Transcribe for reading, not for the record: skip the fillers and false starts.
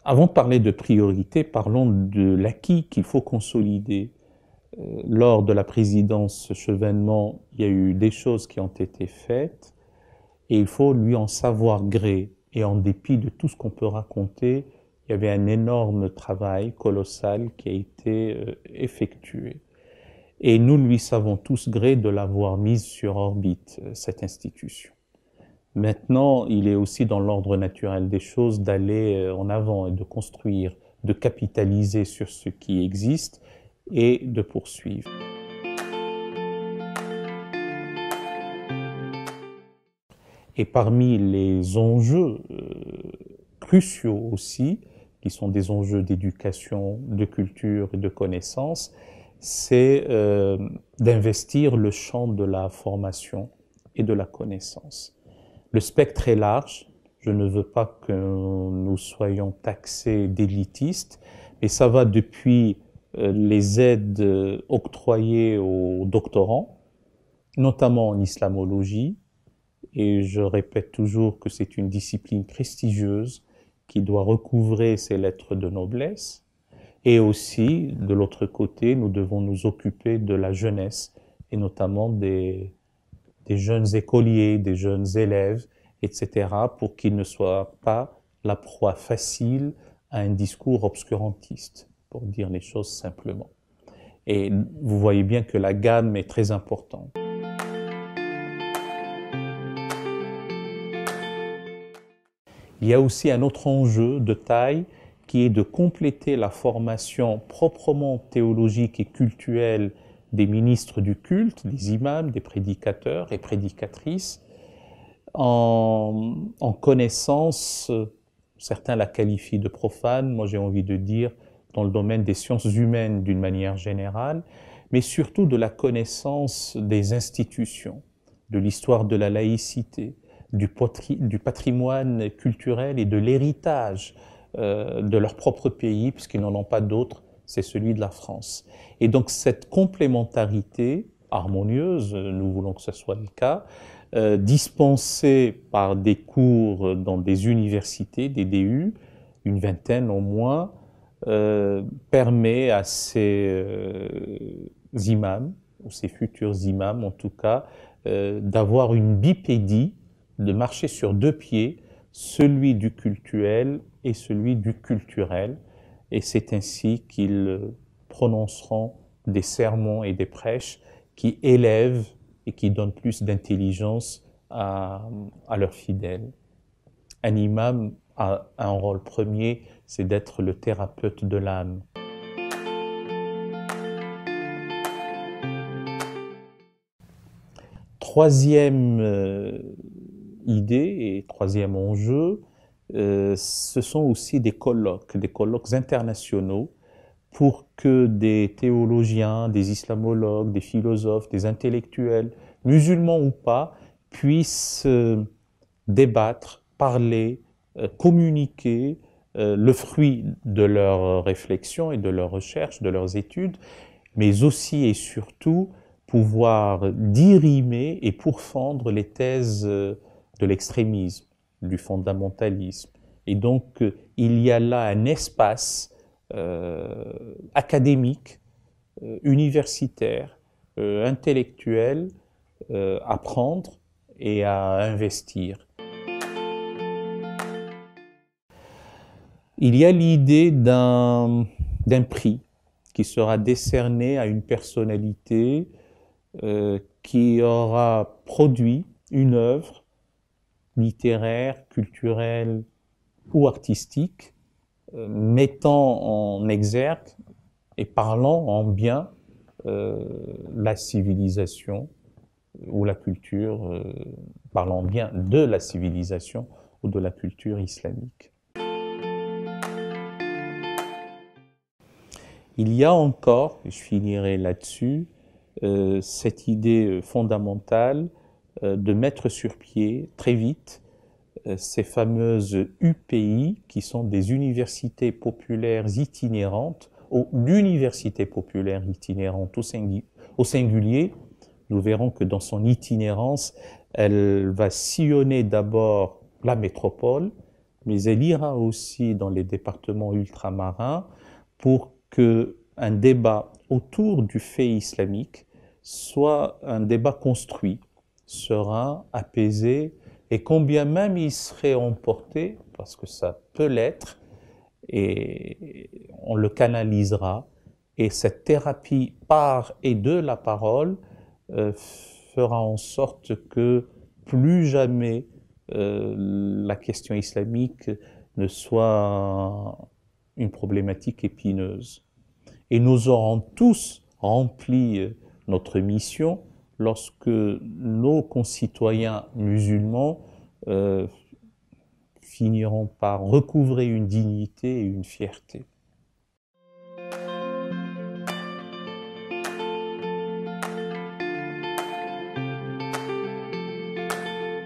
Avant de parler de priorité, parlons de l'acquis qu'il faut consolider. Lors de la présidence Chevènement, il y a eu des choses qui ont été faites et il faut lui en savoir gré. Et en dépit de tout ce qu'on peut raconter, il y avait un énorme travail colossal qui a été effectué. Et nous lui savons tous gré de l'avoir mise sur orbite, cette institution. Maintenant, il est aussi dans l'ordre naturel des choses d'aller en avant et de construire, de capitaliser sur ce qui existe et de poursuivre. Et parmi les enjeux cruciaux aussi, qui sont des enjeux d'éducation, de culture et de connaissance, c'est d'investir le champ de la formation et de la connaissance. Le spectre est large, je ne veux pas que nous soyons taxés d'élitistes, mais ça va depuis les aides octroyées aux doctorants, notamment en islamologie, et je répète toujours que c'est une discipline prestigieuse qui doit recouvrer ses lettres de noblesse, et aussi, de l'autre côté, nous devons nous occuper de la jeunesse, et notamment des jeunes écoliers, des jeunes élèves, etc., pour qu'ils ne soient pas la proie facile à un discours obscurantiste, pour dire les choses simplement. Et vous voyez bien que la gamme est très importante. Il y a aussi un autre enjeu de taille qui est de compléter la formation proprement théologique et cultuelle des ministres du culte, des imams, des prédicateurs et prédicatrices, en connaissance, certains la qualifient de profane, moi j'ai envie de dire dans le domaine des sciences humaines d'une manière générale, mais surtout de la connaissance des institutions, de l'histoire de la laïcité, du patrimoine culturel et de l'héritage de leur propre pays, puisqu'ils n'en ont pas d'autre, c'est celui de la France. Et donc cette complémentarité harmonieuse, nous voulons que ce soit le cas, dispensée par des cours dans des universités, des DU, une vingtaine au moins, permet à ces imams, ou ces futurs imams en tout cas, d'avoir une bipédie, de marcher sur deux pieds, celui du cultuel et celui du culturel, et c'est ainsi qu'ils prononceront des sermons et des prêches qui élèvent et qui donnent plus d'intelligence à leurs fidèles. Un imam a un rôle premier, c'est d'être le thérapeute de l'âme. Troisième idée et troisième enjeu, ce sont aussi des colloques internationaux pour que des théologiens, des islamologues, des philosophes, des intellectuels, musulmans ou pas, puissent débattre, parler, communiquer le fruit de leurs réflexions et de leurs recherches, de leurs études, mais aussi et surtout pouvoir dirimer et pourfendre les thèses de l'extrémisme, du fondamentalisme. Et donc, il y a là un espace académique, universitaire, intellectuel à prendre et à investir. Il y a l'idée d'un prix qui sera décerné à une personnalité qui aura produit une œuvre littéraire, culturelle ou artistique, mettant en exergue et parlant en bien la civilisation ou la culture, parlant bien de la civilisation ou de la culture islamique. Il y a encore, et je finirai là-dessus, cette idée fondamentale de mettre sur pied très vite ces fameuses UPI qui sont des universités populaires itinérantes ou l'université populaire itinérante au singulier. Nous verrons que dans son itinérance, elle va sillonner d'abord la métropole, mais elle ira aussi dans les départements ultramarins pour qu'un débat autour du fait islamique soit un débat construit, serein, apaisé, et combien même il serait emporté, parce que ça peut l'être, et on le canalisera, et cette thérapie par et de la parole fera en sorte que plus jamais la question islamique ne soit une problématique épineuse. Et nous aurons tous rempli notre mission lorsque nos concitoyens musulmans finiront par recouvrer une dignité et une fierté.